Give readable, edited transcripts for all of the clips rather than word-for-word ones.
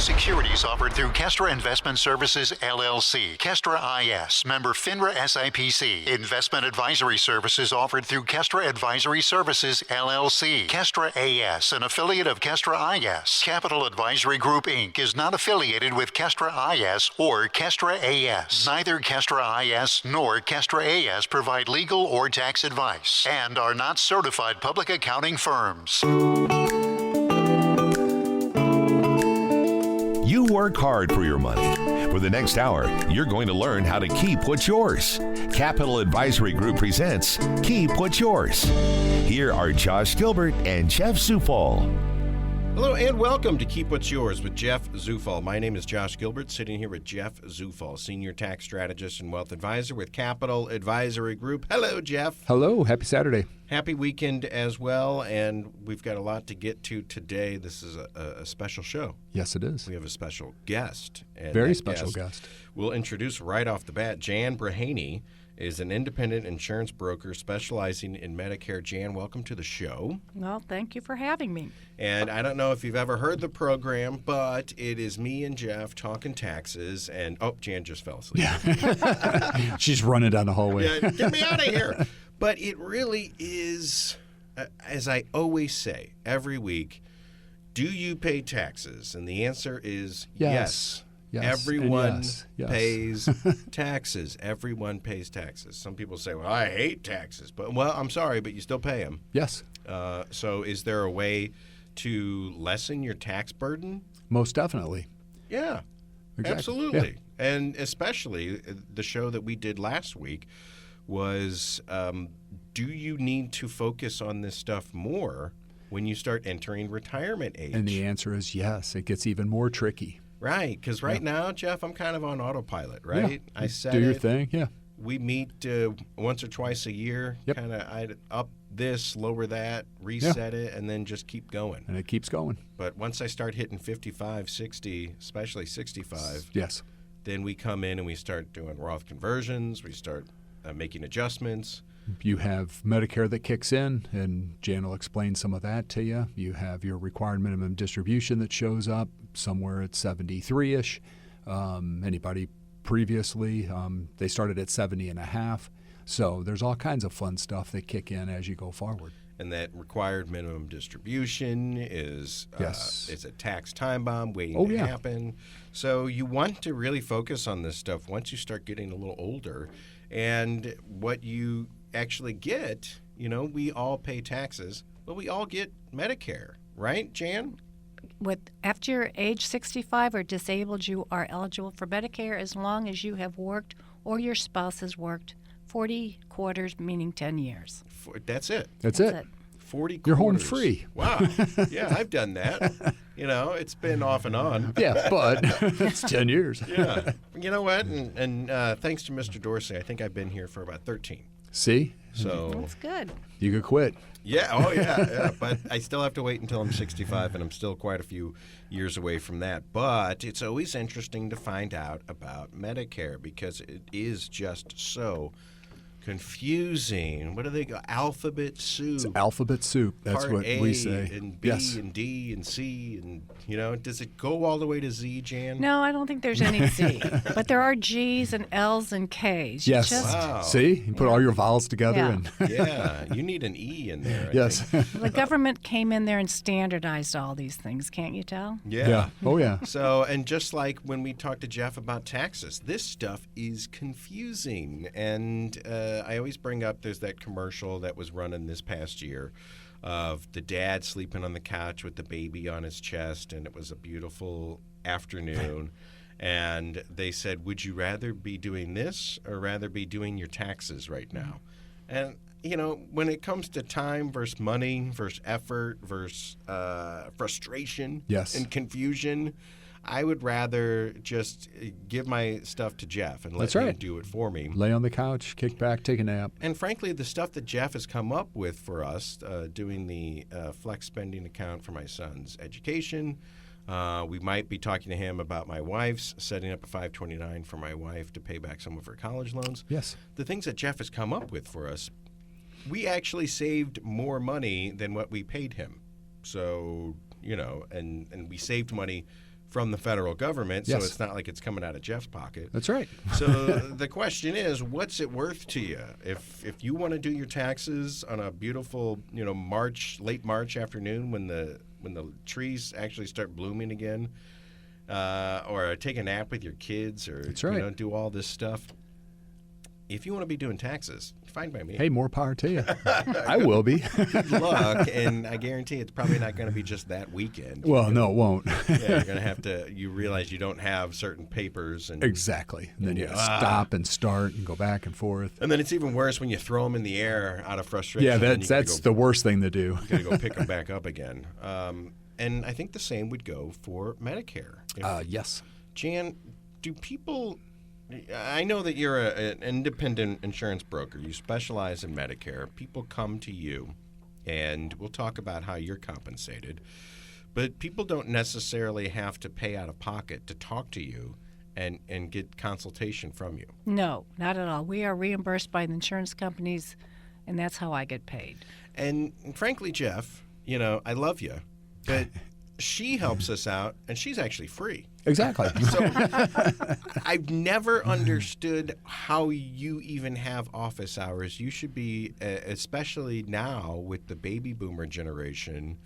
Securities offered through Kestra Investment Services, LLC. Kestra IS. Member FINRA SIPC. Investment advisory services offered through Kestra Advisory Services, LLC. Kestra AS, an affiliate of Kestra IS. Capital Advisory Group, Inc. is not affiliated with Kestra IS or Kestra AS. Neither Kestra IS nor Kestra AS provide legal or tax advice and are not certified public accounting firms. You work hard for your money. For the next hour, you're going to learn how to keep what's yours. Capital Advisory Group presents Keep What's Yours. Here are Josh Gilbert and Jeff Zufall. Hello and welcome to Keep What's Yours with Jeff Zufall. My name is Josh Gilbert, sitting here with Jeff Zufall, Senior Tax Strategist and Wealth Advisor with Capital Advisory Group. Hello, Jeff. Hello. Happy Saturday. Happy weekend as well, and we've got a lot to get to today. This is a special show. Yes, it is. We have a special guest. And Very special guest. We'll introduce right off the bat. Jan Breheny is an independent insurance broker specializing in Medicare. Jan, welcome to the show. Well, thank you for having me. And I don't know if you've ever heard the program, but it is me and Jeff talking taxes. And, Jan just fell asleep. Yeah. She's running down the hallway. Yeah, get me out of here. But it really is, as I always say every week, do you pay taxes? And the answer is yes. Yes. Everyone yes. pays taxes. Everyone pays taxes. Some people say, well, I hate taxes. But, I'm sorry, but you still pay them. Yes. So is there a way to lessen your tax burden? Most definitely. Yeah, exactly. Absolutely. Yeah. And especially the show that we did last week was, do you need to focus on this stuff more when you start entering retirement age? And the answer is yes. It gets even more tricky. Right, because now, Jeff, I'm kind of on autopilot, right? Yeah. I said do your thing, yeah. We meet once or twice a year, Yep. kind of I'd up this, lower that, reset it, and then just keep going. And it keeps going. But once I start hitting 55, 60, especially 65, yes, then we come in and we start doing Roth conversions, we start making adjustments. You have Medicare that kicks in, and Jan will explain some of that to you. You have your required minimum distribution that shows up somewhere at 73-ish. Anybody previously, they started at 70 and a half. So there's all kinds of fun stuff that kick in as you go forward. And that required minimum distribution is it's a tax time bomb waiting to happen. So you want to really focus on this stuff once you start getting a little older. And what you actually get, we all pay taxes, but we all get Medicare, right, Jan? After you're age 65 or disabled, you are eligible for Medicare as long as you have worked or your spouse has worked 40 quarters, meaning 10 years. That's it. That's it. 40 quarters. You're home free. Wow. Yeah, I've done that. It's been off and on. Yeah, but it's 10 years. Yeah. You know what? And thanks to Mr. Dorsey, I think I've been here for about 13. See? So that's good. You could quit. Yeah. Oh, yeah. But I still have to wait until I'm 65, and I'm still quite a few years away from that. But it's always interesting to find out about Medicare because it is just so confusing. What do they go? Alphabet soup. It's alphabet soup. That's Part what A we say. And B and D and C and does it go all the way to Z, Jan? No, I don't think there's any Z, but there are G's and L's and K's. Yes. Wow. See, you put all your vowels together, and Yeah, you need an E in there. I yes, think. The government came in there and standardized all these things. Can't you tell? Yeah. Oh yeah. So, and just like when we talked to Jeff about taxes, this stuff is confusing. And I always bring up there's that commercial that was running this past year of the dad sleeping on the couch with the baby on his chest, and it was a beautiful afternoon. And they said, would you rather be doing this or rather be doing your taxes right now? And, when it comes to time versus money versus effort versus frustration and confusion, I would rather just give my stuff to Jeff and let him do it for me. Lay on the couch, kick back, take a nap. And frankly, the stuff that Jeff has come up with for us, doing the flex spending account for my son's education, we might be talking to him about my wife's, setting up a 529 for my wife to pay back some of her college loans. Yes. The things that Jeff has come up with for us, we actually saved more money than what we paid him. So, and we saved money from the federal government, Yes. so it's not like it's coming out of Jeff's pocket. That's right. So the question is, what's it worth to you? If you want to do your taxes on a beautiful, late March afternoon when the trees actually start blooming again, or take a nap with your kids, or That's right. do all this stuff. If you want to be doing taxes, fine by me. Hey, more power to you. I will be. Good luck, and I guarantee it's probably not going to be just that weekend. Well, no, it won't. Yeah, you're going to have to. You realize you don't have certain papers, and Exactly. And then you stop and start and go back and forth. And then it's even worse when you throw them in the air out of frustration. Yeah, and you gotta that's the worst thing to do. You got to go pick them back up again. And I think the same would go for Medicare. Yes. Jan, do people? I know that you're an independent insurance broker. You specialize in Medicare. People come to you, and we'll talk about how you're compensated. But people don't necessarily have to pay out of pocket to talk to you and get consultation from you. No, not at all. We are reimbursed by the insurance companies, and that's how I get paid. And frankly, Jeff, I love you, but she helps us out, and she's actually free. Exactly. So I've never understood how you even have office hours. You should be, especially now with the baby boomer generation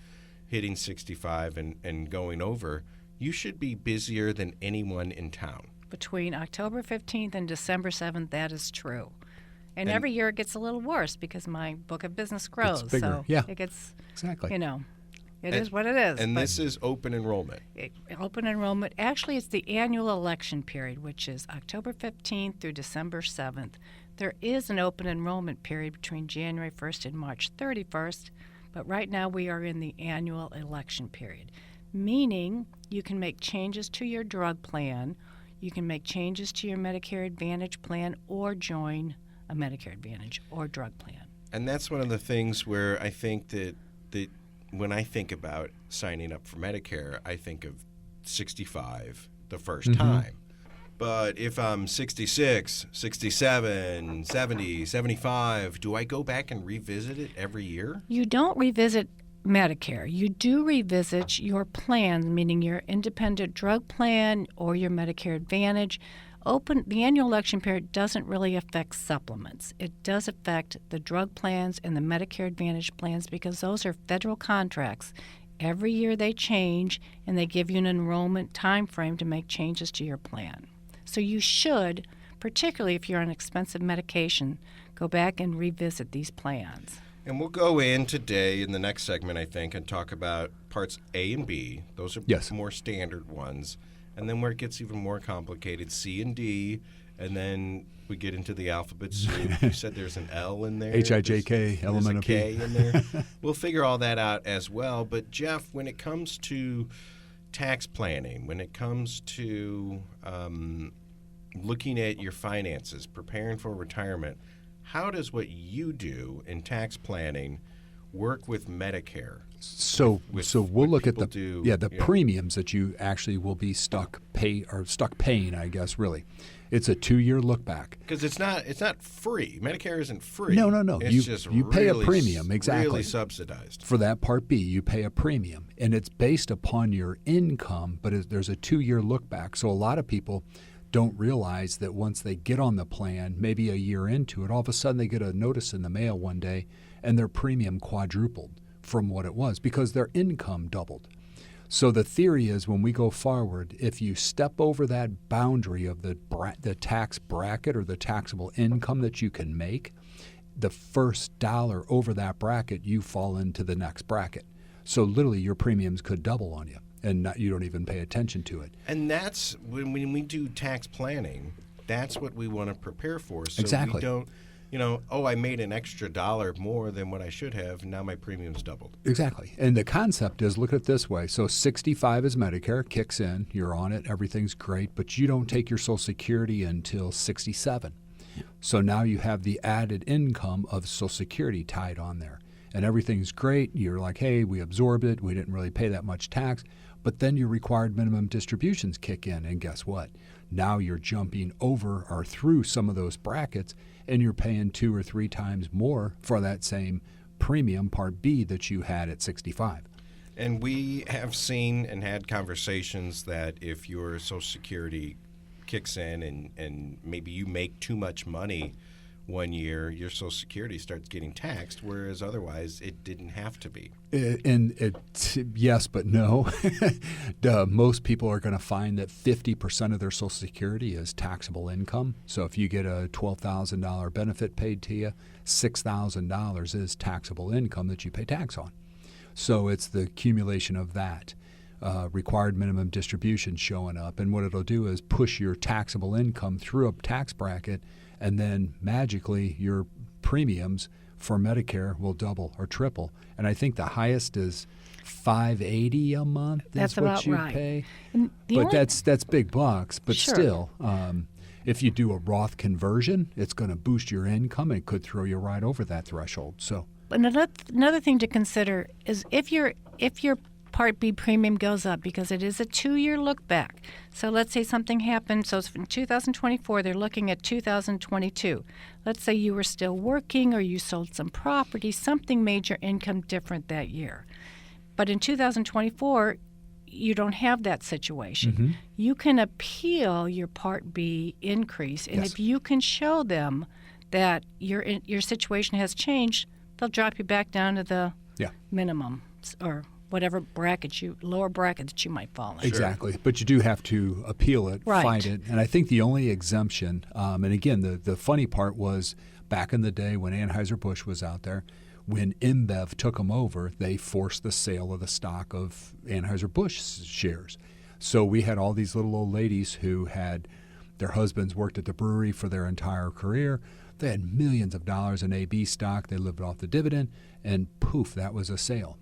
hitting 65 and going over, you should be busier than anyone in town. Between October 15th and December 7th, that is true. And every year it gets a little worse because my book of business grows. It's bigger. So Yeah. it gets, Exactly. It is what it is. And but this is open enrollment. open enrollment. Actually, it's the annual election period, which is October 15th through December 7th. There is an open enrollment period between January 1st and March 31st, but right now we are in the annual election period, meaning you can make changes to your drug plan, you can make changes to your Medicare Advantage plan, or join a Medicare Advantage or drug plan. And that's one of the things where I think that when I think about signing up for Medicare, I think of 65 the first time. But if I'm 66, 67, 70, 75, do I go back and revisit it every year? You don't revisit Medicare. You do revisit your plans, meaning your independent drug plan or your Medicare Advantage. The annual election period doesn't really affect supplements. It does affect the drug plans and the Medicare Advantage plans because those are federal contracts. Every year they change, and they give you an enrollment time frame to make changes to your plan. So you should, particularly if you're on expensive medication, go back and revisit these plans. And we'll go in today in the next segment, I think, and talk about parts A and B. Those are more standard ones. And then where it gets even more complicated, C and D, and then we get into the alphabet soup. You said there's an L in there. H-I-J-K, element of P. There's a K in there. We'll figure all that out as well. But, Jeff, when it comes to tax planning, when it comes to looking at your finances, preparing for retirement, how does what you do in tax planning work with Medicare? So we'll look at the Yeah. premiums that you actually will be stuck paying, I guess, really. It's a 2-year look back. Because it's not free. Medicare isn't free. No. It's just you pay a really premium, exactly. Really subsidized. For that Part B, you pay a premium, and it's based upon your income, but there's a 2-year look back. So a lot of people don't realize that once they get on the plan, maybe a year into it, all of a sudden they get a notice in the mail one day, and their premium quadrupled from what it was because their income doubled. So the theory is when we go forward, if you step over that boundary of the tax bracket or the taxable income that you can make, the first dollar over that bracket, you fall into the next bracket. So literally your premiums could double on you, and you don't even pay attention to it. And that's when we do tax planning, that's what we want to prepare for. So Exactly. we don't, I made an extra dollar more than what I should have, and now my premium's doubled. Exactly. And the concept is, look at it this way. So 65 is Medicare, kicks in, you're on it, everything's great, but you don't take your Social Security until 67. So now you have the added income of Social Security tied on there. And everything's great. You're like, hey, we absorbed it. We didn't really pay that much tax. But then your required minimum distributions kick in. And guess what? Now you're jumping over or through some of those brackets, and you're paying 2 or 3 times more for that same premium Part B that you had at 65. And we have seen and had conversations that if your Social Security kicks in and maybe you make too much money one year, your Social Security starts getting taxed, whereas otherwise it didn't have to be. Yes, but no. Most people are going to find that 50% of their Social Security is taxable income. So if you get a $12,000 benefit paid to you, $6,000 is taxable income that you pay tax on. So it's the accumulation of that. Required minimum distribution showing up. And what it'll do is push your taxable income through a tax bracket, and then magically your premiums for Medicare will double or triple. And I think the highest is $580 a month That's is what about you right. pay. But that's big bucks. But Sure. still, if you do a Roth conversion, it's going to boost your income and it could throw you right over that threshold. So another thing to consider is if your Part B premium goes up, because it is a 2-year look back. So let's say something happened. So in 2024, they're looking at 2022. Let's say you were still working or you sold some property, something made your income different that year. But in 2024, you don't have that situation. Mm-hmm. You can appeal your Part B increase, and Yes. if you can show them that your situation has changed, they'll drop you back down to the minimum or whatever lower bracket that you might fall in. Exactly. But you do have to appeal it, Right. fight it. And I think the only exemption, and again, the funny part was back in the day when Anheuser-Busch was out there, when InBev took them over, they forced the sale of the stock of Anheuser-Busch shares. So we had all these little old ladies who had their husbands worked at the brewery for their entire career. They had millions of dollars in AB stock. They lived off the dividend, and poof, that was a sale.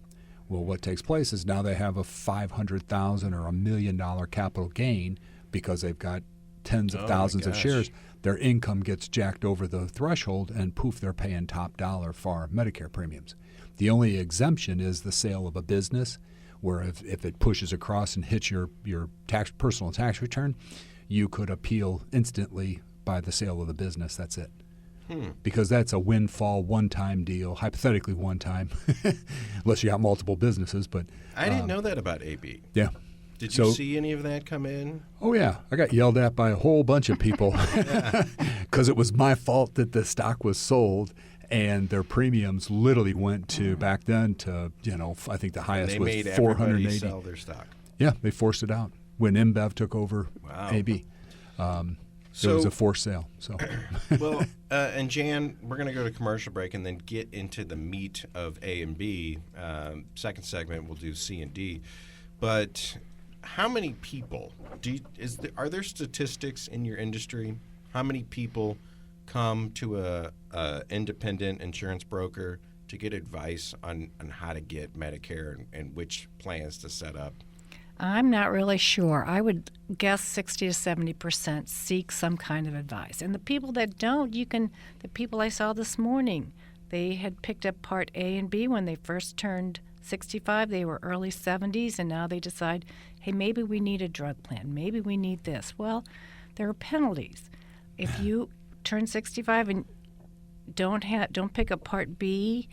Well, what takes place is now they have a $500,000 or $1 million capital gain because they've got tens of thousands of shares. Their income gets jacked over the threshold, and poof, they're paying top dollar for Medicare premiums. The only exemption is the sale of a business, where if it pushes across and hits your personal tax return, you could appeal instantly by the sale of the business. That's it. Because that's a windfall one-time deal, hypothetically one time, unless you have multiple businesses. But I didn't know that about AB. Yeah. Did you see any of that come in? Oh, yeah. I got yelled at by a whole bunch of people because it was my fault that the stock was sold, and their premiums literally went to, back then, to, I think the highest was $480. $480. Sell their stock. Yeah, they forced it out when InBev took over AB. So it was a forced sale. So, well, and Jan, we're going to go to commercial break and then get into the meat of A and B. Second segment, we'll do C and D. But how many people are there statistics in your industry? How many people come to a independent insurance broker to get advice on how to get Medicare and which plans to set up? I'm not really sure. I would guess 60 to 70% seek some kind of advice. And the people that don't, the people I saw this morning, they had picked up Part A and B when they first turned 65. They were early 70s, and now they decide, hey, maybe we need a drug plan. Maybe we need this. Well, there are penalties. If you turn 65 and don't pick up Part B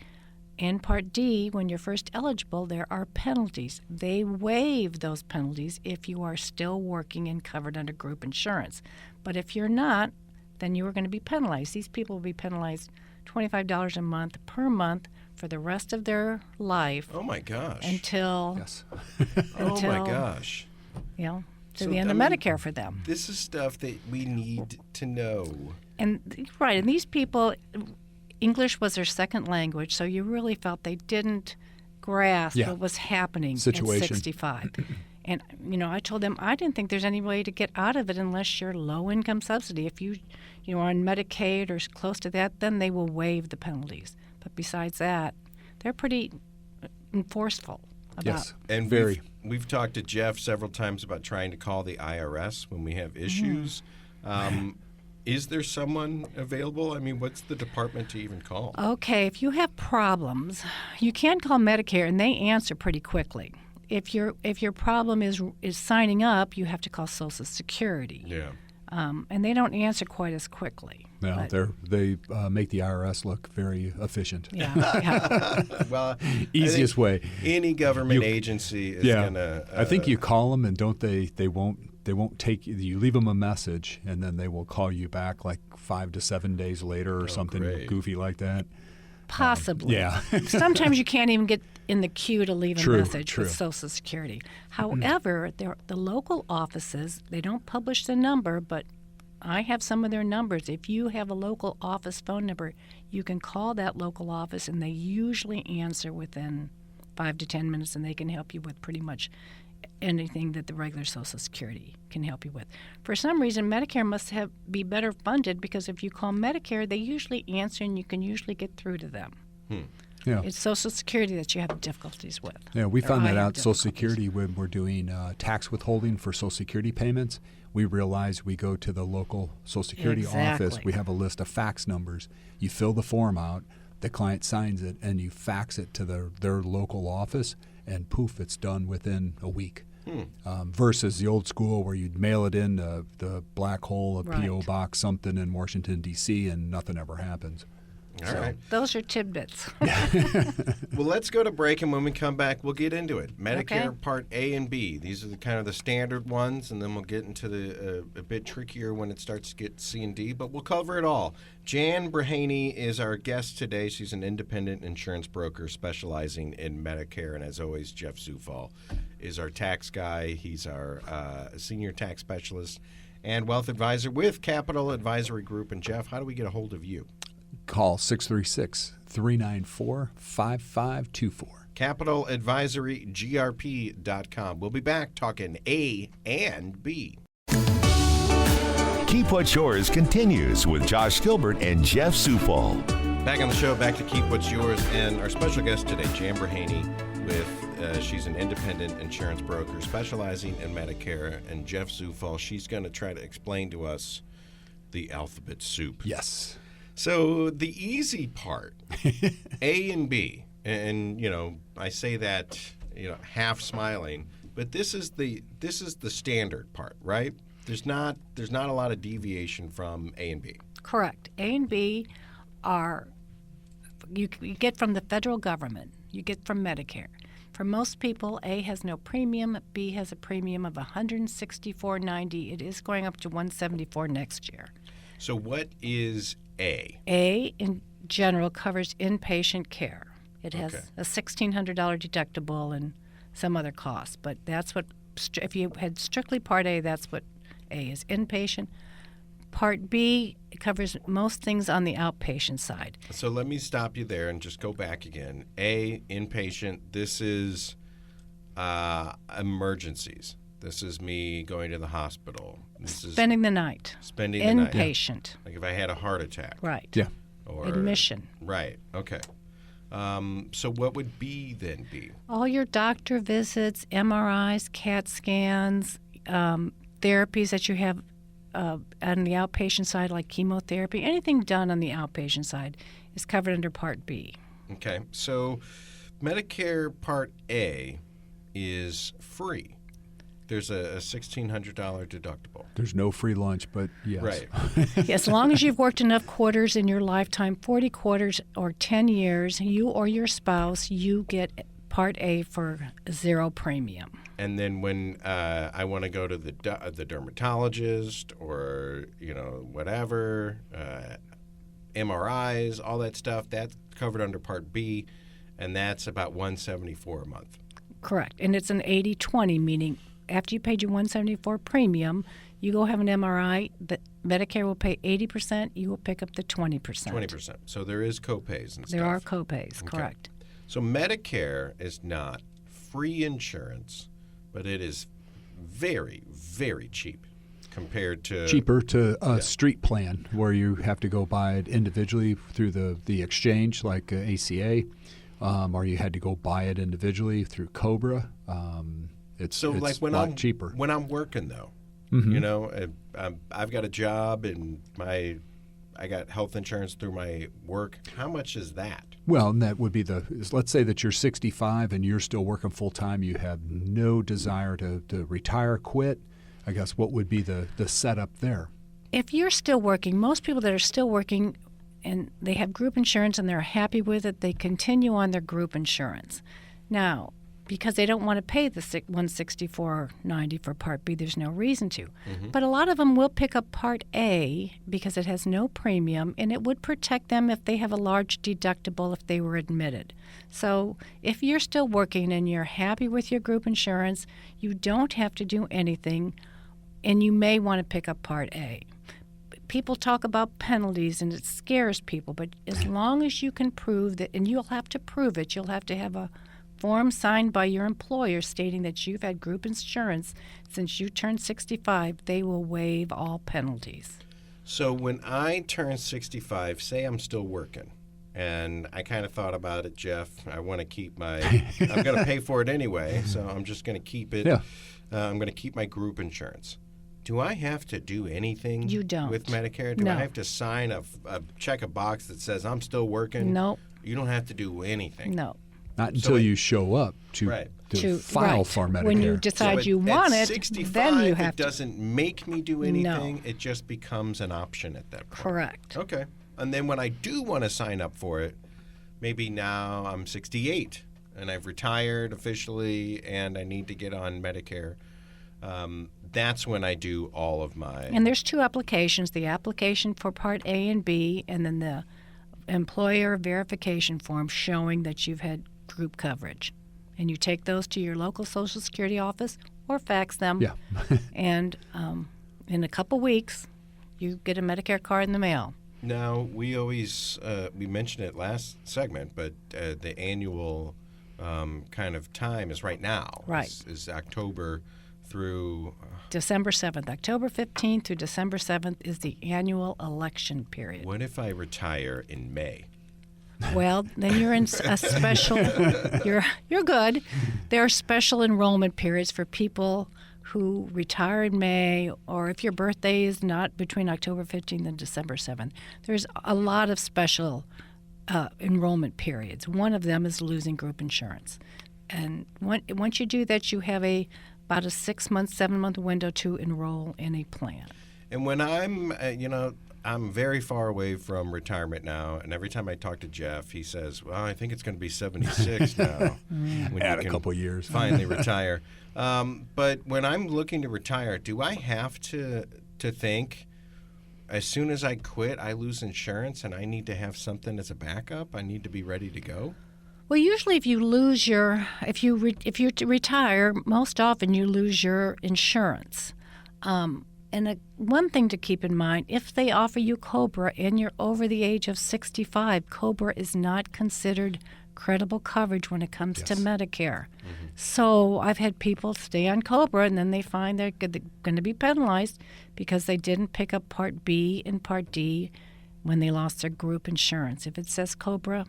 and Part D, when you're first eligible, there are penalties. They waive those penalties if you are still working and covered under group insurance. But if you're not, then you are going to be penalized. These people will be penalized $25 a month per month for the rest of their life. Oh, my gosh. Until, yes. Oh, my gosh. To So, the end of Medicare for them. This is stuff that we need to know. And these people, English was their second language, so you really felt they didn't grasp what was happening at 65. And, I told them I didn't think there's any way to get out of it unless you're low-income subsidy. If you are on Medicaid or close to that, then they will waive the penalties. But besides that, they're pretty enforceful about Yes, and very. We've talked to Jeff several times about trying to call the IRS when we have issues. Is there someone available? I mean, what's the department to even call? Okay, if you have problems, you can call Medicare, and they answer pretty quickly. If your problem is signing up, you have to call Social Security. Yeah. And they don't answer quite as quickly. No, they make the IRS look very efficient. Yeah. Well, Easiest way. Any government agency is gonna. I think you call them and don't they? They won't take you. You leave them a message and then they will call you back like 5 to 7 days later or something goofy like that. Possibly. Yeah. Sometimes you can't even get in the queue to leave a message true. with Social Security. However, the local offices, they don't publish the number, but I have some of their numbers. If you have a local office phone number, you can call that local office, and they usually answer within 5 to 10 minutes, and they can help you with pretty much anything that the regular Social Security can help you with. For some reason, Medicare must be better funded, because if you call Medicare, they usually answer and you can usually get through to them. Yeah. It's Social Security that you have difficulties with. Yeah, we found I that have out. Social difficulties. Security, when we're doing tax withholding for Social Security payments, we realize we go to the local Social Security office. Exactly. We have a list of fax numbers. You fill the form out, the client signs it, and you fax it to their local office, and poof, it's done within a week. Versus the old school where you'd mail it in the black hole of P.O. Right. Box something in Washington, D.C., and nothing ever happens. All right. Those are tidbits. Well, let's go to break, and when we come back, we'll get into it. Medicare Okay. Part A and B. These are the kind of the standard ones, and then we'll get into the a bit trickier when it starts to get C and D, but we'll cover it all. Jan Breheny is our guest today. She's an independent insurance broker specializing in Medicare, and as always, Jeff Zufall is our tax guy. He's our senior tax specialist and wealth advisor with Capital Advisory Group. And Jeff, how do we get a hold of you? Call 636-394-5524. CapitalAdvisoryGrp.com. We'll be back talking A and B. Keep What's Yours continues with Josh Gilbert and Jeff Zufall. Back on the show, back to Keep What's Yours, and our special guest today, Jan Breheny, she's an independent insurance broker specializing in Medicare, and Jeff Zufall, she's going to try to explain to us the alphabet soup. Yes. So the easy part, A and B, and I say that half smiling, but this is the standard part, right? There's not a lot of deviation from A and B. Correct. A and B are you get from the federal government. You get from Medicare. For most people, A has no premium. B has a premium of $164.90. It is going up to $174 next year. So what is A? A, in general, covers inpatient care. It has Okay. a $1,600 deductible and some other costs. But that's what, if you had strictly Part A, that's what A is, inpatient. Part B, it covers most things on the outpatient side. So let me stop you there and just go back again. A, inpatient. This is emergencies. This is me going to the hospital. This is Spending the night. spending the night. Inpatient. Like if I had a heart attack. Right. Yeah. Or Admission. Right. Okay. So what would B then be? All your doctor visits, MRIs, CAT scans, therapies that you have on the outpatient side, like chemotherapy, anything done on the outpatient side is covered under Part B. Okay. So Medicare Part A is free. There's a $1,600 deductible. There's no free lunch, but yes. Right. As long as you've worked enough quarters in your lifetime, 40 quarters or 10 years, you or your spouse, you get Part A for zero premium. And then when I want to go to the dermatologist or whatever, MRIs, all that stuff, that's covered under Part B, and that's about $174 a month. Correct. And it's an 80-20, meaning after you paid your $174 premium, you go have an MRI, the Medicare will pay 80%, you will pick up the 20%. 20%. So there is copays and stuff. There are copays, correct. So Medicare is not free insurance, but it is very, very cheap compared to Cheaper to a street plan where you have to go buy it individually through the exchange like ACA, or you had to go buy it individually through Cobra. It's like when a lot I'm cheaper. When I'm working though, I've got a job and I got health insurance through my work. How much is that? Well, and that would be let's say that you're 65 and you're still working full time. You have no desire to retire, quit. I guess what would be the setup there? if you're still working, most people that are still working and they have group insurance and they're happy with it, they continue on their group insurance. Now, because they don't want to pay the $164.90 for Part B, there's no reason to. But a lot of them will pick up Part A because it has no premium, and it would protect them if they have a large deductible if they were admitted. So if you're still working and you're happy with your group insurance, you don't have to do anything, and you may want to pick up Part A. People talk about penalties, and it scares people, but as long as you can prove that, and you'll have to prove it, you'll have to have a form signed by your employer stating that you've had group insurance since you turned 65, they will waive all penalties. So when I turn 65, say I'm still working, and I kind of thought about it, Jeff, I want to keep my, I'm going to pay for it anyway, so I'm just going to keep it. Yeah. I'm going to keep my group insurance. Do I have to do anything You don't. with Medicare? Do No. I have to sign check a box that says I'm still working? No. You don't have to do anything. No. Not until you show up to, Right. to file right. for Medicare. When you decide So you want at it, 65, then you have it doesn't make me do anything. It just becomes an option at that point. Correct. Okay. And then when I do want to sign up for it, maybe now I'm 68 and I've retired officially and I need to get on Medicare. That's when I do all of my... And there's two applications, the application for Part A and B, and then the employer verification form showing that you've had group coverage. And you take those to your local Social Security office or fax them. Yeah. And in a couple weeks, you get a Medicare card in the mail. Now, we always, we mentioned it last segment, but the annual kind of time is right now. Right. Is October through... December 7th. October 15th through December 7th is the annual election period. What if I retire in May? Well, then you're in a special. You're good. There are special enrollment periods for people who retire in May, or if your birthday is not between October 15th and December 7th. There's a lot of special enrollment periods. One of them is losing group insurance, and once you do that, you have about a 6-month, 7-month window to enroll in a plan. And when I'm, I'm very far away from retirement now, and every time I talk to Jeff, he says, well, I think it's going to be 76 now. When Add you a couple years. Finally retire. But when I'm looking to retire, do I have to think, as soon as I quit, I lose insurance, and I need to have something as a backup? I need to be ready to go? Well, usually if you lose if you retire, most often you lose your insurance. And one thing to keep in mind, if they offer you COBRA and you're over the age of 65, COBRA is not considered credible coverage when it comes to Medicare. Mm-hmm. So I've had people stay on COBRA and then they find they're going to be penalized because they didn't pick up Part B and Part D when they lost their group insurance. If it says COBRA,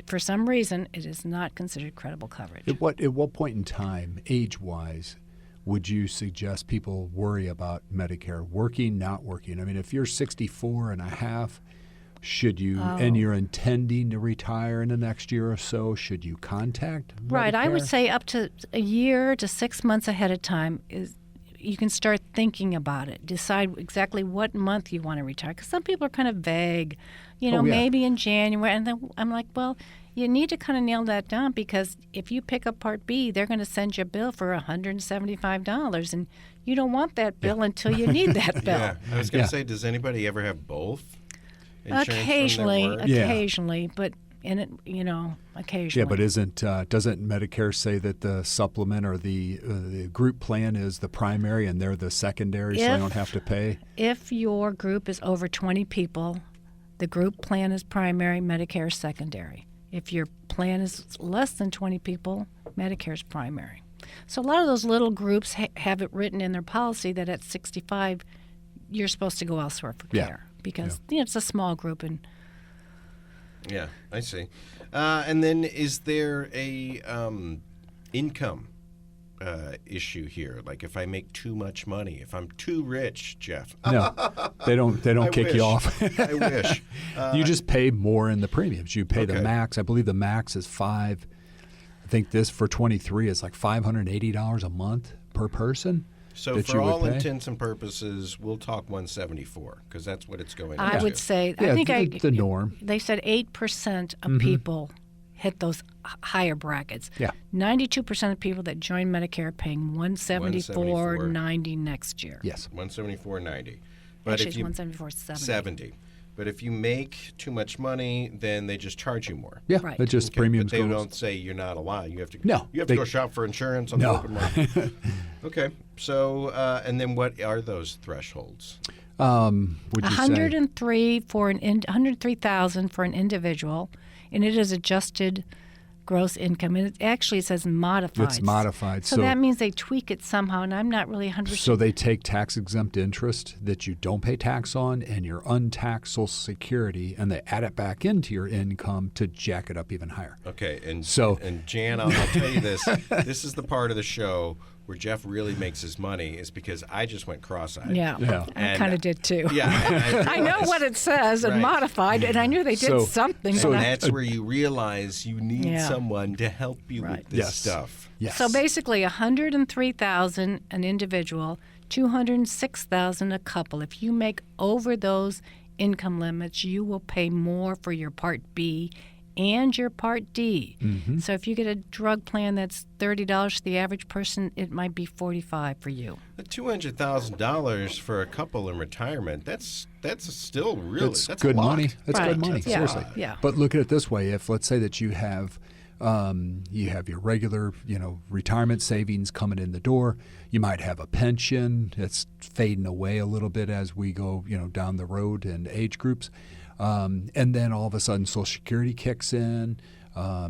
for some reason, it is not considered credible coverage. At what point in time, age-wise, would you suggest people worry about Medicare? Working, not working? I mean, if you're 64 and a half, should you, and you're intending to retire in the next year or so, should you contact Medicare? Right. I would say up to a year to 6 months ahead of time you can start thinking about it. Decide exactly what month you want to retire. Because some people are kind of vague. Maybe in January. And then I'm like, well, you need to kind of nail that down because if you pick up Part B, they're going to send you a bill for $175. And you don't want that bill until you need that bill. Yeah. I was going to say, does anybody ever have both? Insurance from their work? Occasionally, but occasionally. Yeah, but doesn't Medicare say that the supplement or the group plan is the primary and they're the secondary, so they don't have to pay? If your group is over 20 people, the group plan is primary, Medicare is secondary. If your plan is less than 20 people, Medicare is primary. So a lot of those little groups have it written in their policy that at 65, you're supposed to go elsewhere for care because it's a small group. And yeah, I see. And then is there a income issue here? Like if I make too much money, if I'm too rich, Jeff? No, they don't kick you off. I wish. You just pay more in the premiums. You pay the max. I believe the max is $5. I think this for 23 is like $580 a month per person. So that for you would all pay. intents and purposes, we'll talk 174 because that's what it's going I into. would say, Yeah, I think the norm. They said 8% of people hit those higher brackets. Yeah. 92% of people that join Medicare are paying $174.90 next year. Yes. 174.90. But Actually, if it's you $174.70. 70. But if you make too much money, then they just charge you more. Yeah, Right. it just Okay, premiums but they goes. don't say you're not allowed. You have to. No, You have to they- go shop for insurance on No. the open market. Okay. So, and then what are those thresholds? Would you say? 103 for 103,000 for an individual, and it is adjusted gross income, and it actually says modified. It's modified. So that means they tweak it somehow, and I'm not really 100%. So they take tax-exempt interest that you don't pay tax on and your untaxed Social Security, and they add it back into your income to jack it up even higher. Okay. And So- Jan, I'll tell you this. This is the part of the show where Jeff really makes his money is because I just went cross-eyed. Yeah, Yeah. I And- kind of did too. Yeah. and I know realized- what it says and Right. modified, and I knew they did So- something. so but I- That's where you realize you need Yeah. someone to help you Right. with this Yes. stuff. Yes. So basically, 103,000 an individual, 206,000 a couple. If you make over those income limits, you will pay more for your Part B and your Part D. So if you get a drug plan that's $30 for the average person, it might be $45 for you. The $200,000 for a couple in retirement, that's still really It's that's good a lot. money. That's Right. good money. Yeah. Seriously. Yeah. But look at it this way: if let's say that you have your regular, retirement savings coming in the door, you might have a pension that's fading away a little bit as we go, down the road in age groups, and then all of a sudden Social Security kicks in.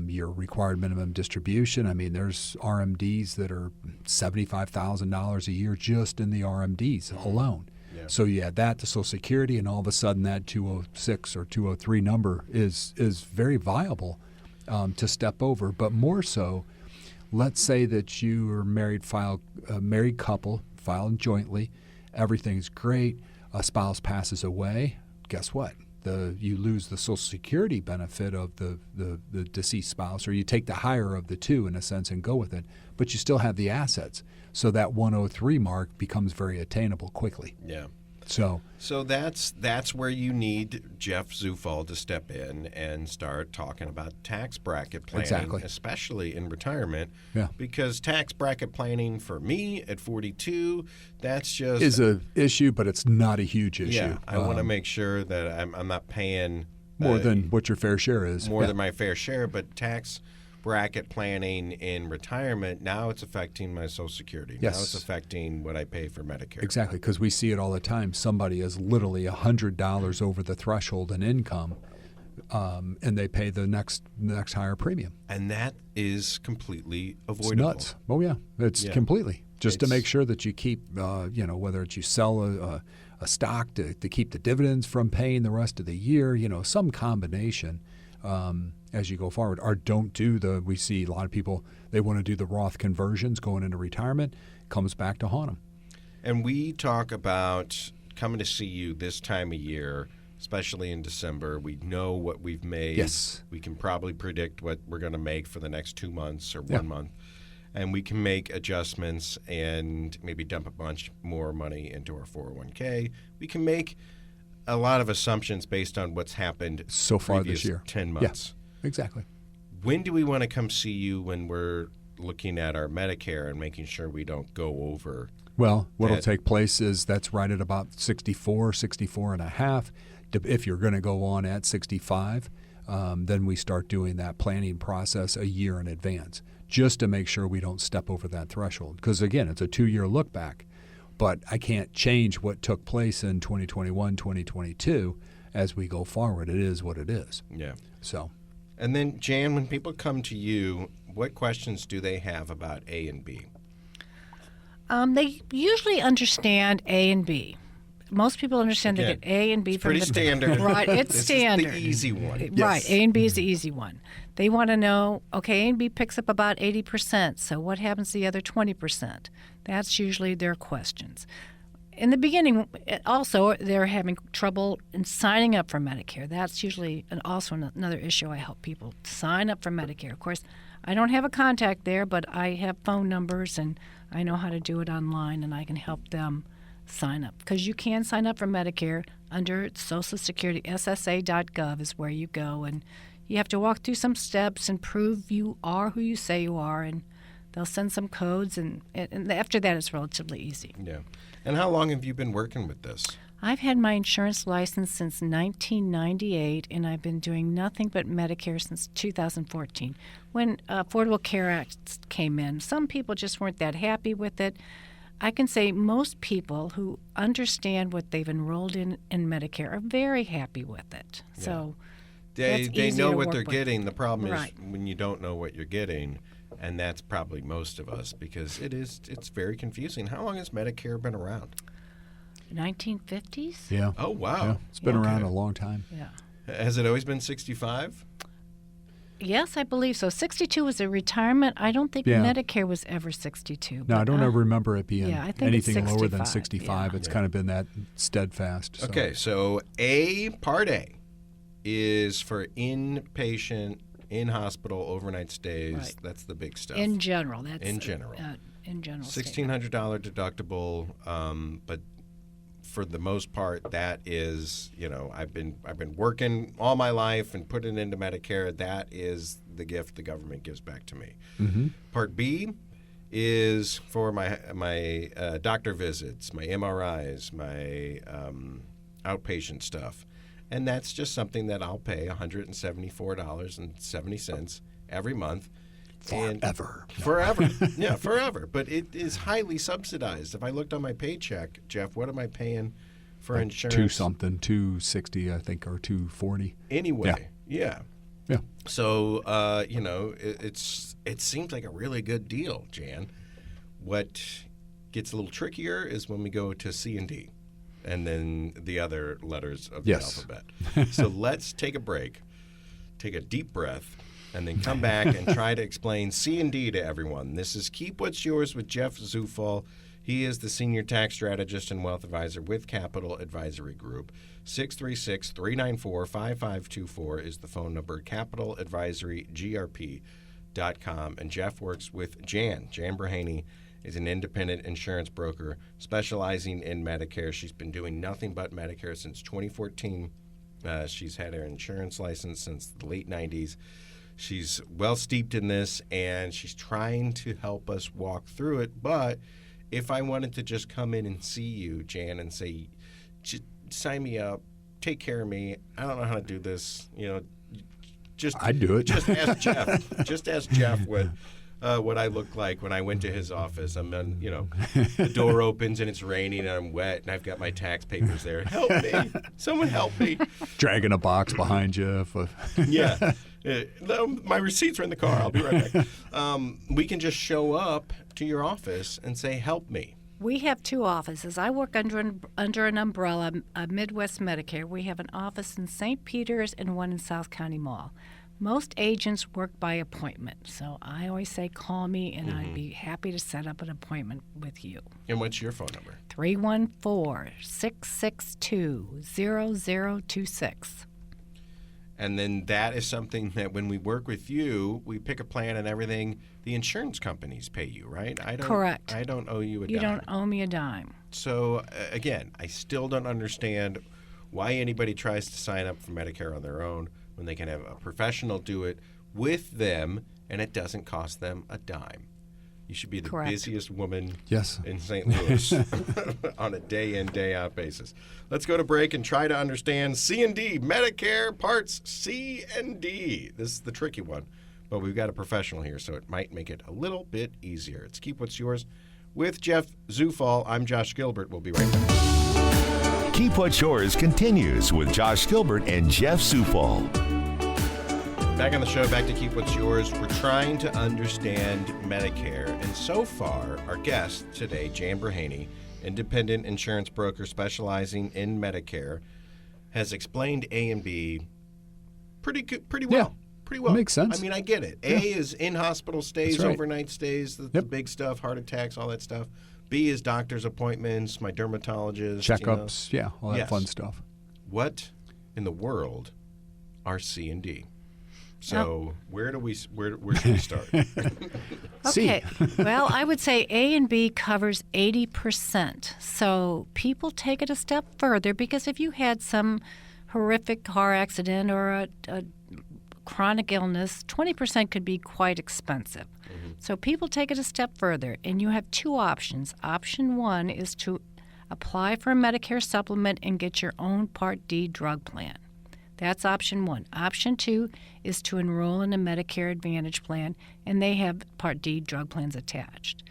Your required minimum distribution. I mean, there's RMDs that are $75,000 a year just in the RMDs alone. Yeah. So you add that to Social Security, and all of a sudden that 206 or 203 number is very viable to step over. But more so, let's say that you are a married couple, filed jointly, everything's great, a spouse passes away. Guess what? You lose the Social Security benefit of the deceased spouse, or you take the higher of the two in a sense and go with it, but you still have the assets. So that 103 mark becomes very attainable quickly. Yeah. So that's where you need Jeff Zufall to step in and start talking about tax bracket planning, Exactly. especially in retirement. Yeah. Because tax bracket planning for me at 42, that's just is a issue, but it's not a huge issue. yeah. I want to make sure that I'm not paying more than what your fair share is. more Yeah. than my fair share, but tax bracket planning in retirement, now it's affecting my Social Security. Yes. Now it's affecting what I pay for Medicare. Exactly, because we see it all the time. Somebody is literally $100 over the threshold in income, and they pay the next higher premium. And that is completely It's avoidable. nuts. Oh yeah, it's Yeah. completely just to It's- make sure that you keep, whether it's you sell a stock to keep the dividends from paying the rest of the year, some combination as you go forward. Or don't do we see a lot of people, they want to do the Roth conversions going into retirement, comes back to haunt them. And we talk about coming to see you this time of year, especially in December. We know what we've made. Yes. We can probably predict what we're going to make for the next 2 months or Yeah. 1 month. And we can make adjustments and maybe dump a bunch more money into our 401k. We can make a lot of assumptions based on what's happened So far this previous year. 10 months. Exactly. When do we want to come see you when we're looking at our Medicare and making sure we don't go over? Well, what'll That- take place is that's right at about 64 and a half. If you're going to go on at 65, then we start doing that planning process a year in advance, just to make sure we don't step over that threshold. Because again, it's a 2-year look back, but I can't change what took place in 2021, 2022 as we go forward. It is what it is. Yeah. So And then, Jan, when people come to you, what questions do they have about A and B? They usually understand A and B. Most people understand they Again, get A and B it's from pretty the standard. Right, it's This standard. is the easy one. Right, Yes. A and B is the easy one. They want to know, okay, A and B picks up about 80%, so what happens to the other 20%? That's usually their questions. In the beginning, also, they're having trouble in signing up for Medicare. That's usually also another issue I help people sign up for Medicare. Of course, I don't have a contact there, but I have phone numbers and I know how to do it online, and I can help them sign up. Because you can sign up for Medicare under Social Security. SSA.gov is where you go, and you have to walk through some steps and prove you are who you say you are, and they'll send some codes, and after that it's relatively easy. Yeah. And how long have you been working with this? I've had my insurance license since 1998, and I've been doing nothing but Medicare since 2014. When Affordable Care Act came in, some people just weren't that happy with it. I can say most people who understand what they've enrolled in Medicare are very happy with it. Yeah. So They easy know to what work they're with. getting. The problem Right. is when you don't know what you're getting, and that's probably most of us, because it's very confusing. How long has Medicare been around? 1950s? Yeah. Oh, wow. Yeah. It's been around Okay. a long time. Yeah. Has it always been 65? Yes, I believe so. 62 was a retirement. I don't think Yeah. Medicare was ever 62. No, but, I don't ever remember it being yeah, I think it's anything lower than 65, 65. It's yeah. kind of been that steadfast. So. Okay, so Part A is for inpatient, in-hospital overnight stays. Right. That's the big stuff. In general, that's In general. In general. $1,600 deductible, but for the most part, that is, I've been working all my life and putting into Medicare. That is the gift the government gives back to me. Mm-hmm. Part B is for my doctor visits, my MRIs, my outpatient stuff, and that's just something that I'll pay $174.70 every month. Forever. Forever. Yeah, forever. But it is highly subsidized. If I looked on my paycheck, Jeff, what am I paying for insurance? $260, I think, or $240. Anyway, yeah. Yeah. So, it seems like a really good deal, Jan. What gets a little trickier is when we go to C and D, and then the other letters of the Yes. alphabet. So let's take a break, take a deep breath, and then come back and try to explain C and D to everyone. This is Keep What's Yours with Jeff Zufall. He is the Senior Tax Strategist and Wealth Advisor with Capital Advisory Group. 636-394-5524 is the phone number, CapitalAdvisoryGrp.com. And Jeff works with Jan. Jan Breheny is an independent insurance broker specializing in Medicare. She's been doing nothing but Medicare since 2014. She's had her insurance license since the late 90s. She's well steeped in this, and she's trying to help us walk through it. But if I wanted to just come in and see you, Jan, and say, just sign me up, take care of me, I don't know how to do this, just I'd do it. Just ask Jeff. Just ask Jeff what I look like when I went to his office. I'm on, the door opens and it's raining and I'm wet and I've got my tax papers there. Help me. Someone help me. Dragging a box behind you. Yeah. My receipts are in the car. I'll be right back. We can just show up to your office and say, help me. We have two offices. I work under an umbrella, Midwest Medicare. We have an office in St. Peter's and one in South County Mall. Most agents work by appointment, so I always say call me, and I'd be happy to set up an appointment with you. And what's your phone number? 314-662-0026. And then that is something that when we work with you, we pick a plan and everything, the insurance companies pay you, right? Correct. I don't owe you a dime. You don't owe me a dime. So, again, I still don't understand why anybody tries to sign up for Medicare on their own when they can have a professional do it with them and it doesn't cost them a dime. You should be the Correct. busiest woman Yes. in St. Louis on a day in, day out basis. Let's go to break and try to understand C and D, Medicare Parts C and D. This is the tricky one, but we've got a professional here, so it might make it a little bit easier. It's Keep What's Yours with Jeff Zufall. I'm Josh Gilbert. We'll be right back. Keep What's Yours continues with Josh Gilbert and Jeff Zufall. Back on the show, back to Keep What's Yours. We're trying to understand Medicare. And so far, our guest today, Jan Breheny, independent insurance broker specializing in Medicare, has explained A and B pretty well. Yeah. Pretty well. Makes sense. I mean, I get it. A is in-hospital stays, That's right. overnight stays, the big stuff, heart attacks, all that stuff. B is doctor's appointments, my dermatologist. Checkups, yeah, all that Yes. fun stuff. What in the world are C and D? So where should we start? Okay. Well, I would say A and B covers 80%. So people take it a step further because if you had some horrific car accident or a chronic illness, 20% could be quite expensive. So people take it a step further, and you have two options. Option one is to apply for a Medicare supplement and get your own Part D drug plan. That's option one. Option two is to enroll in a Medicare Advantage plan, and they have Part D drug plans attached.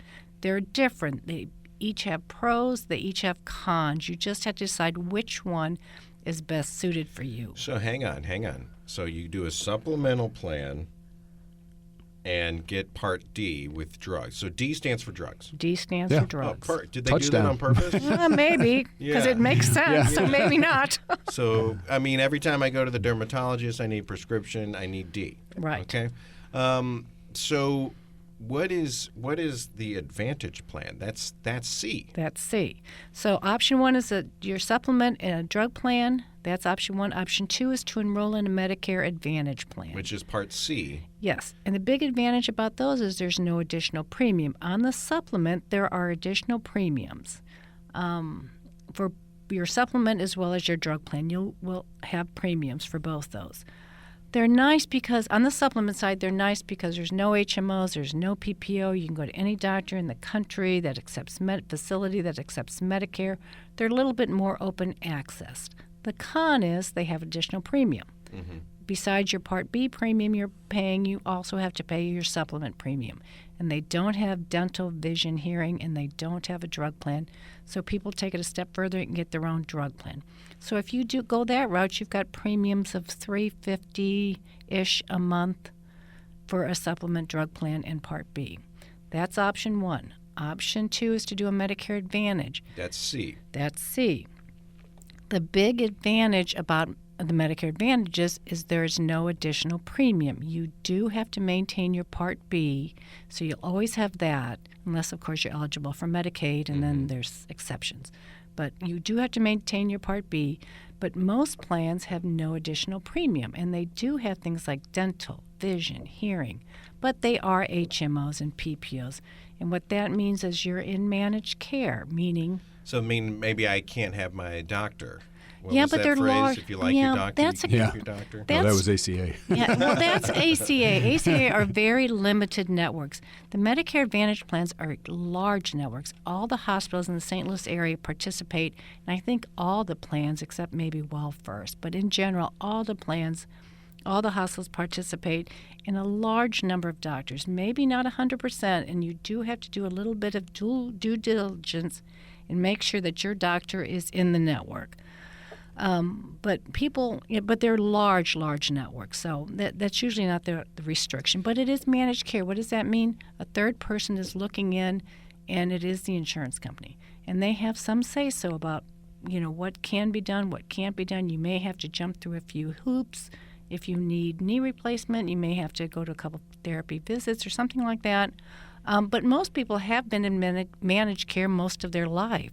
They're different. They each have pros, they each have cons. You just have to decide which one is best suited for you. So hang on. So you do a supplemental plan and get Part D with drugs. So D stands for drugs. D stands for drugs. Did they do that on purpose? Maybe, because it makes sense, so maybe not. So, I mean, every time I go to the dermatologist, I need prescription, I need D. Right. Okay. So what is the Advantage plan? That's C. That's C. So option one is your supplement and a drug plan. That's option one. Option two is to enroll in a Medicare Advantage plan. Which is Part C. Yes. And the big advantage about those is there's no additional premium. On the supplement, there are additional premiums. For your supplement as well as your drug plan, you will have premiums for both those. They're nice because, on the supplement side, they're nice because there's no HMOs, there's no PPO. You can go to any doctor in the country that accepts facility that accepts Medicare. They're a little bit more open access. The con is they have additional premium. Besides your Part B premium you're paying, you also have to pay your supplement premium. And they don't have dental, vision, hearing, and they don't have a drug plan. So people take it a step further and get their own drug plan. So if you do go that route, you've got premiums of $350-ish a month for a supplement drug plan in Part B. That's option one. Option two is to do a Medicare Advantage. That's C. That's C. The big advantage about the Medicare Advantages is there is no additional premium. You do have to maintain your Part B, so you'll always have that, unless, of course, you're eligible for Medicaid, and then there's exceptions. But you do have to maintain your Part B, but most plans have no additional premium, and they do have things like dental, vision, hearing, but they are HMOs and PPOs. And what that means is you're in managed care, meaning... So, maybe I can't have my doctor. What yeah, was but that they're phrase? large. If you like your doctor, you can keep your doctor. Well, that was ACA. Yeah, well, that's ACA. ACA are very limited networks. The Medicare Advantage plans are large networks. All the hospitals in the St. Louis area participate, and I think all the plans, except maybe Well First, but in general, all the plans, all the hospitals participate in a large number of doctors, maybe not 100%, and you do have to do a little bit of due diligence and make sure that your doctor is in the network. But they're large networks, so that's usually not the restriction. But it is managed care. What does that mean? A third person is looking in, and it is the insurance company, and they have some say-so about, what can be done, what can't be done. You may have to jump through a few hoops. If you need knee replacement, you may have to go to a couple therapy visits or something like that. But most people have been in managed care most of their life.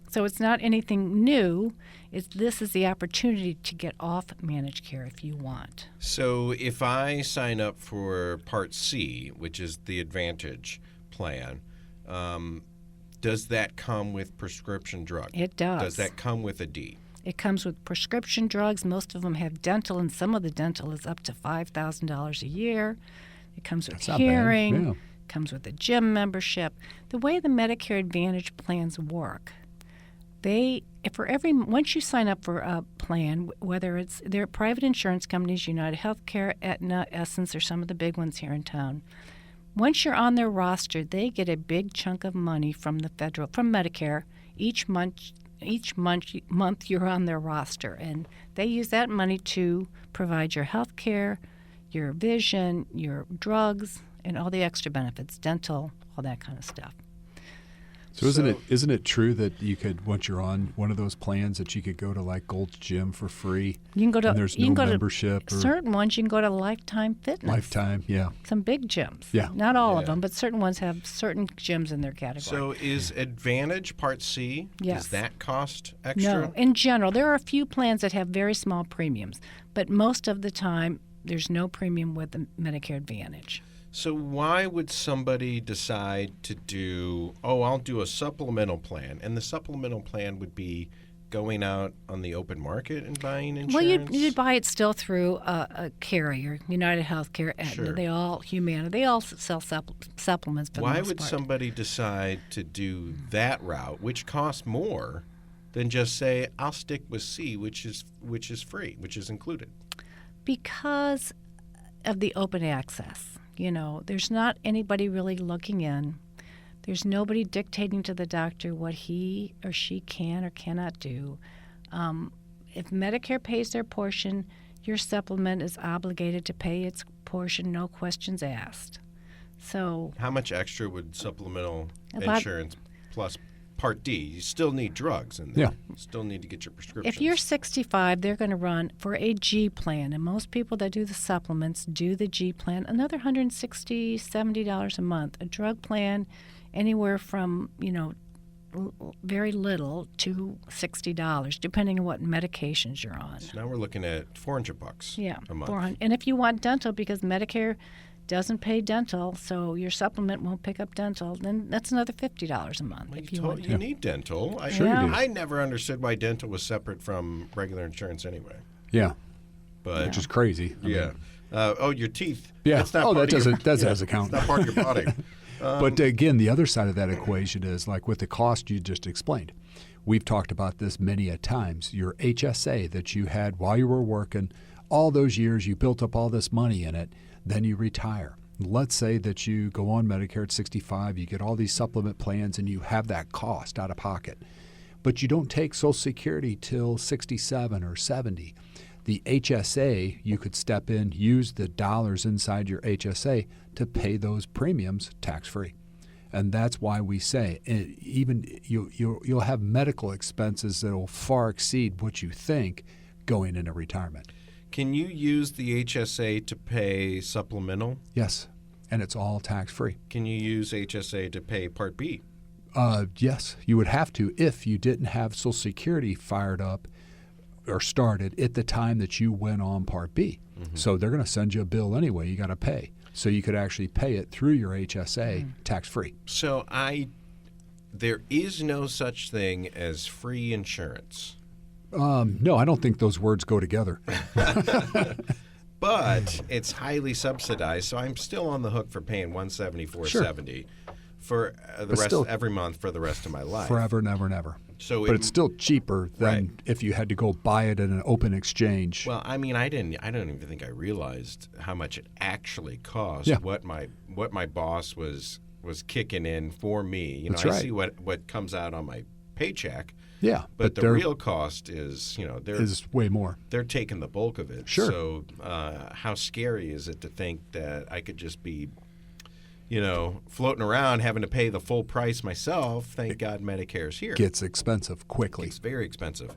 So it's not anything new. This is the opportunity to get off managed care if you want. So if I sign up for Part C, which is the Advantage plan, does that come with prescription drugs? It does. Does that come with a D? It comes with prescription drugs. Most of them have dental, and some of the dental is up to $5,000 a year. It comes with hearing. It comes with a gym membership. The way the Medicare Advantage plans work, once you sign up for a plan, whether they're private insurance companies, United Healthcare, Aetna, Essence, or some of the big ones here in town. Once you're on their roster, they get a big chunk of money from Medicare each month you're on their roster, and they use that money to provide your health care, your vision, your drugs, and all the extra benefits, dental, all that kind of stuff. So isn't it true that you could, once you're on one of those plans, that you could go to like Gold's Gym for free? You can go to. And there's no membership. Certain ones you can go to Lifetime Fitness. Lifetime, yeah. Some big gyms. Yeah. Not all of them, but certain ones have certain gyms in their category. So is Advantage Part C? Yes. Does that cost extra? No. In general, there are a few plans that have very small premiums, but most of the time There's no premium with the Medicare Advantage. So why would somebody decide to do, I'll do a supplemental plan, and the supplemental plan would be going out on the open market and buying insurance? Well, you'd buy it still through a carrier, United Healthcare, Aetna. Sure. They all sell supplements for the Why most would part. somebody decide to do that route, which costs more than just say, I'll stick with C, which is free, which is included? Because of the open access. There's not anybody really looking in. There's nobody dictating to the doctor what he or she can or cannot do. If Medicare pays their portion, your supplement is obligated to pay its portion, no questions asked. So, How much extra would supplemental About- insurance plus Part D? You still need drugs in there. Yeah. You still need to get your prescriptions. if you're 65, they're going to run for a G plan, and most people that do the supplements do the G plan, another $160, $70 a month. A drug plan, anywhere from very little to $60, depending on what medications you're on. So now we're looking at $400 Yeah, a month. 400. And if you want dental, because Medicare doesn't pay dental, so your supplement won't pick up dental, then that's another $50 a month. Well, if you you want. you need dental. Sure you do. I never understood why dental was separate from regular insurance anyway. Yeah, But which is crazy. I yeah. mean, Your teeth. Yeah. That's not Oh, part that of your- doesn't count. It's not part of your body. But again, the other side of that equation is like with the cost you just explained. We've talked about this many a times. Your HSA that you had while you were working, all those years you built up all this money in it, then you retire. Let's say that you go on Medicare at 65, you get all these supplement plans, and you have that cost out of pocket. But you don't take Social Security till 67 or 70. The HSA, you could step in, use the dollars inside your HSA to pay those premiums tax-free. And that's why we say even you'll have medical expenses that will far exceed what you think going into retirement. Can you use the HSA to pay supplemental? Yes, and it's all tax-free. Can you use HSA to pay Part B? Yes, you would have to if you didn't have Social Security fired up or started at the time that you went on Part B. Mm-hmm. So they're going to send you a bill anyway. You got to pay. So you could actually pay it through your HSA tax-free. So there is no such thing as free insurance. No, I don't think those words go together. But it's highly subsidized, so I'm still on the hook for paying $174.70 for every month for the rest of my life. Forever, never, never. So but it's still cheaper than Right. if you had to go buy it in an open exchange. Well, I mean, I don't even think I realized how much it actually cost. Yeah. What my boss was kicking in for me. That's I right. see what comes out on my paycheck. Yeah, But the there real cost is, is way more. they're taking the bulk of it. Sure. So how scary is it to think that I could just be, floating around having to pay the full price myself? Thank God Medicare's here. Gets expensive quickly. It's very expensive.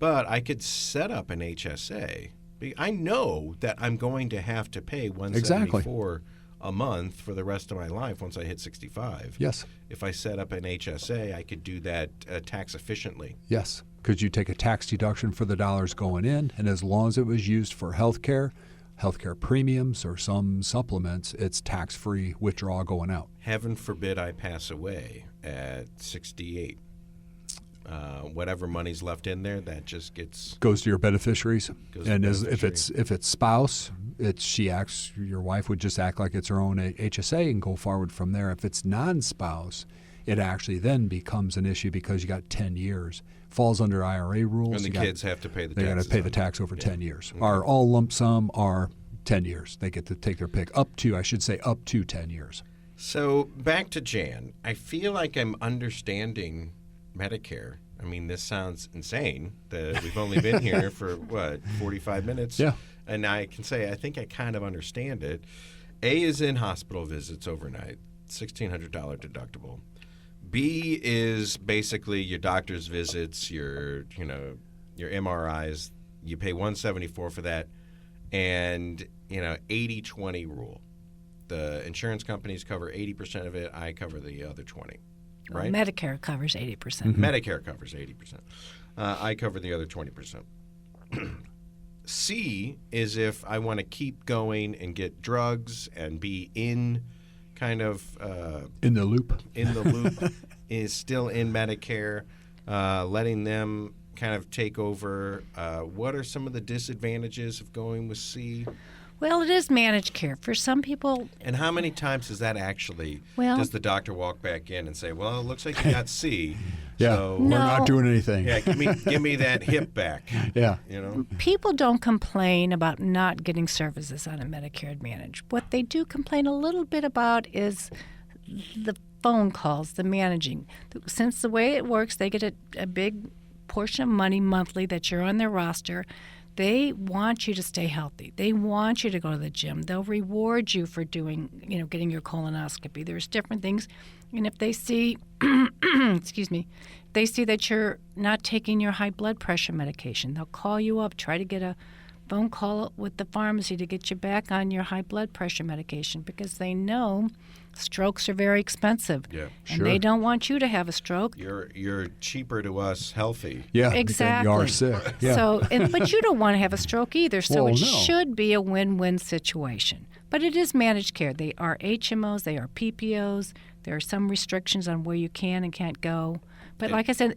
But I could set up an HSA. I know that I'm going to have to pay $174 a month for the rest of my life once I hit 65. Yes. If I set up an HSA, I could do that tax efficiently. Yes, because you take a tax deduction for the dollars going in, and as long as it was used for healthcare premiums, or some supplements, it's tax-free withdrawal going out. Heaven forbid I pass away at 68. Whatever money's left in there, that just Goes to your beneficiaries, Goes to and the if it's spouse, your wife would just act like it's her own HSA and go forward from there. If it's non-spouse, it actually then becomes an issue because you got 10 years. Falls under IRA rules. And the kids have to pay the They got taxes. to pay the tax over 10 years. Our all lump sum are 10 years. They get to take their pick up to 10 years. So back to Jan. I feel like I'm understanding Medicare. I mean, this sounds insane that we've only been here for, 45 minutes? Yeah. And I can say I think I kind of understand it. A is in hospital visits overnight, $1,600 deductible. B is basically your doctor's visits, your MRIs. You pay $174 for that, and 80-20 rule. The insurance companies cover 80% of it. I cover the other 20. Right? Medicare covers 80%. Medicare covers 80%. I cover the other 20%. C is if I want to keep going and get drugs and be in kind of In the loop. is still in Medicare, letting them kind of take over. What are some of the disadvantages of going with C? Well, it is managed care. For some people, And how many times is that actually? Well- does the doctor walk back in and say, "Well, it looks like you got C, Yeah, so we're not doing anything. yeah, give me that hip back." Yeah. You know, people don't complain about not getting services on a Medicare Advantage. What they do complain a little bit about is the phone calls, the managing. Since the way it works, they get a big portion of money monthly that you're on their roster. They want you to stay healthy. They want you to go to the gym. They'll reward you for getting your colonoscopy. There's different things. And if they see, excuse me, if they see that you're not taking your high blood pressure medication, they'll call you up, try to get a phone call with the pharmacy to get you back on your high blood pressure medication because they know strokes are very expensive. Yeah. And Sure. they don't want you to have a stroke. you're cheaper to us healthy. Yeah, Exactly. You are sick. Yeah. So, but you don't want to have a stroke either. So Well, it no. should be a win-win situation. But it is managed care. They are HMOs. They are PPOs. There are some restrictions on where you can and can't go. But like I said,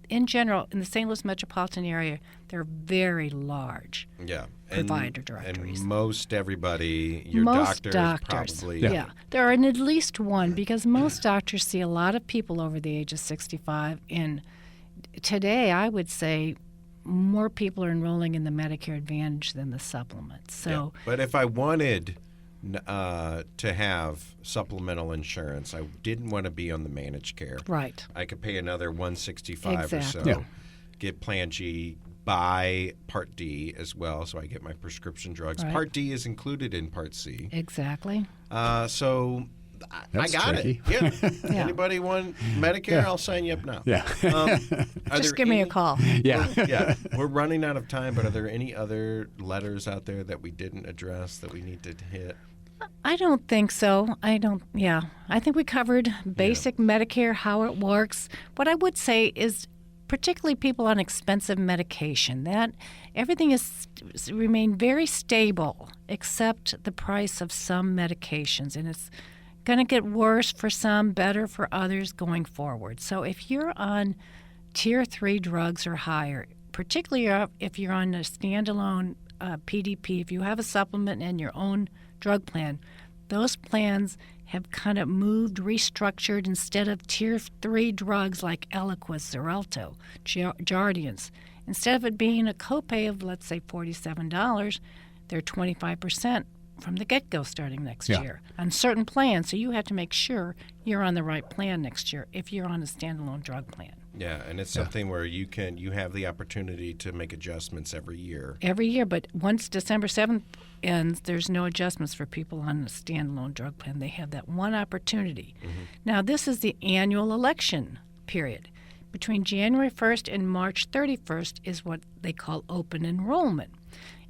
in general, in the St. Louis metropolitan area, they're very large. Yeah. Provider directories. And most everybody, your Most doctor doctors, is probably yeah. There are at least one because most doctors see a lot of people over the age of 65. And today, I would say more people are enrolling in the Medicare Advantage than the supplement. So, But if I wanted to have supplemental insurance, I didn't want to be on the managed care. right. I could pay another $165 or so. Exactly. Yeah. Get Plan G, buy Part D as well, so I get my prescription drugs. Right. Part D is included in Part C. Exactly. So I That's got tricky. it. Yeah. Yeah. Anybody want Medicare? I'll sign you up now. Yeah. Are Just there give me a any- call. Yeah. Yeah, we're running out of time, but are there any other letters out there that we didn't address that we need to hit? I don't think so. I think we covered basic Medicare, how it works. What I would say is particularly people on expensive medication, that everything is remained very stable except the price of some medications, and it's going to get worse for some, better for others going forward. So if you're on Tier 3 drugs or higher, particularly if you're on a standalone PDP, if you have a supplement and your own drug plan, those plans have kind of moved, restructured. Instead of Tier 3 drugs like Eliquis, Xarelto, Jardiance, instead of it being a copay of, let's say, $47, they're 25% from the get-go starting next Yeah. year on certain plans. So you have to make sure you're on the right plan next year if you're on a standalone drug plan. Yeah, and it's something where you have the opportunity to make adjustments every year. Every year, but once December 7th ends, there's no adjustments for people on a standalone drug plan. They have that one opportunity. Now, this is the annual election period. Between January 1st and March 31st is what they call open enrollment.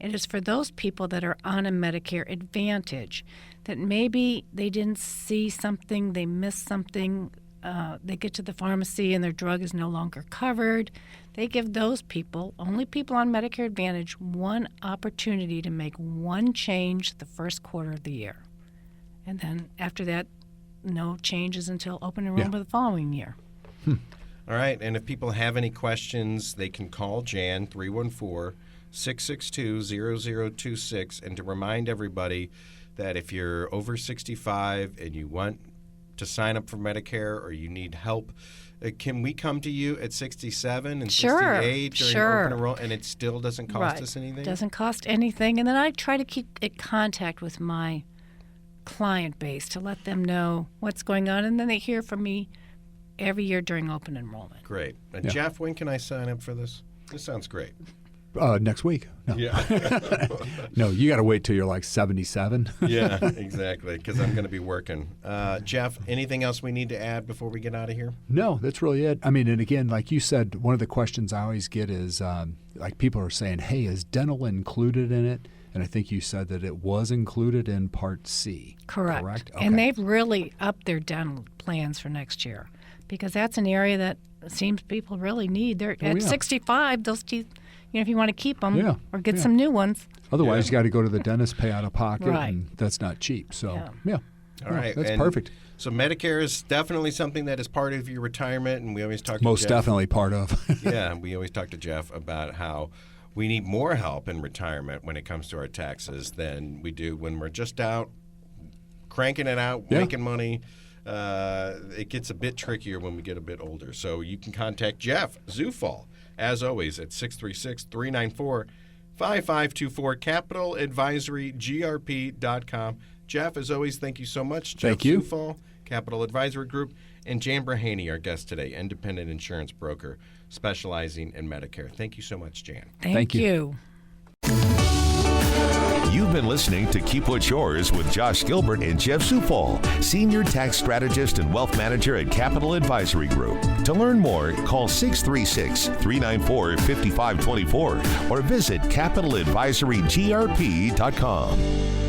It is for those people that are on a Medicare Advantage, that maybe they didn't see something, they missed something, they get to the pharmacy and their drug is no longer covered. They give those people, only people on Medicare Advantage, one opportunity to make one change the first quarter of the year. And then after that, no changes until open enrollment the following year. All right, and if people have any questions, they can call Jan, 314-662-0026. And to remind everybody that if you're over 65 and you want to sign up for Medicare or you need help, can we come to you at 67 and Sure, 68 during sure. open enrollment, and it still doesn't cost us anything? Doesn't cost anything. And then I try to keep in contact with my client base to let them know what's going on. And then they hear from me every year during open enrollment. Great. And Yeah. Jeff, when can I sign up for this? This sounds great. Next week. No. Yeah. No, you got to wait till you're like 77. Yeah, exactly, because I'm going to be working. Jeff, anything else we need to add before we get out of here? No, that's really it. I mean, and again, like you said, one of the questions I always get is like people are saying, hey, is dental included in it? And I think you said that it was included in Part C. Correct. Okay. And they've really upped their dental plans for next year because that's an area that it seems people really need. They're at yeah. 65, those teeth, if you want to keep them Yeah, or get yeah. some new ones. Otherwise, you got to go to the dentist, pay out of pocket, Right. and that's not cheap. So, yeah. All right. That's and perfect. So Medicare is definitely something that is part of your retirement, and we always talk Most to Jeff. definitely part of. Yeah, we always talk to Jeff about how we need more help in retirement when it comes to our taxes than we do when we're just out cranking it out, Yeah. making money. It gets a bit trickier when we get a bit older. So you can contact Jeff Zufall, as always, at 636-394-5524, CapitalAdvisoryGrp.com. Jeff, as always, thank you so much. Thank Jeff you. Zufall, Capital Advisory Group, and Jan Breheny, our guest today, independent insurance broker specializing in Medicare. Thank you so much, Jan. Thank you. You've been listening to Keep What's Yours with Josh Gilbert and Jeff Zufall, Senior Tax Strategist and Wealth Manager at Capital Advisory Group. To learn more, call 636-394-5524 or visit CapitalAdvisoryGrp.com.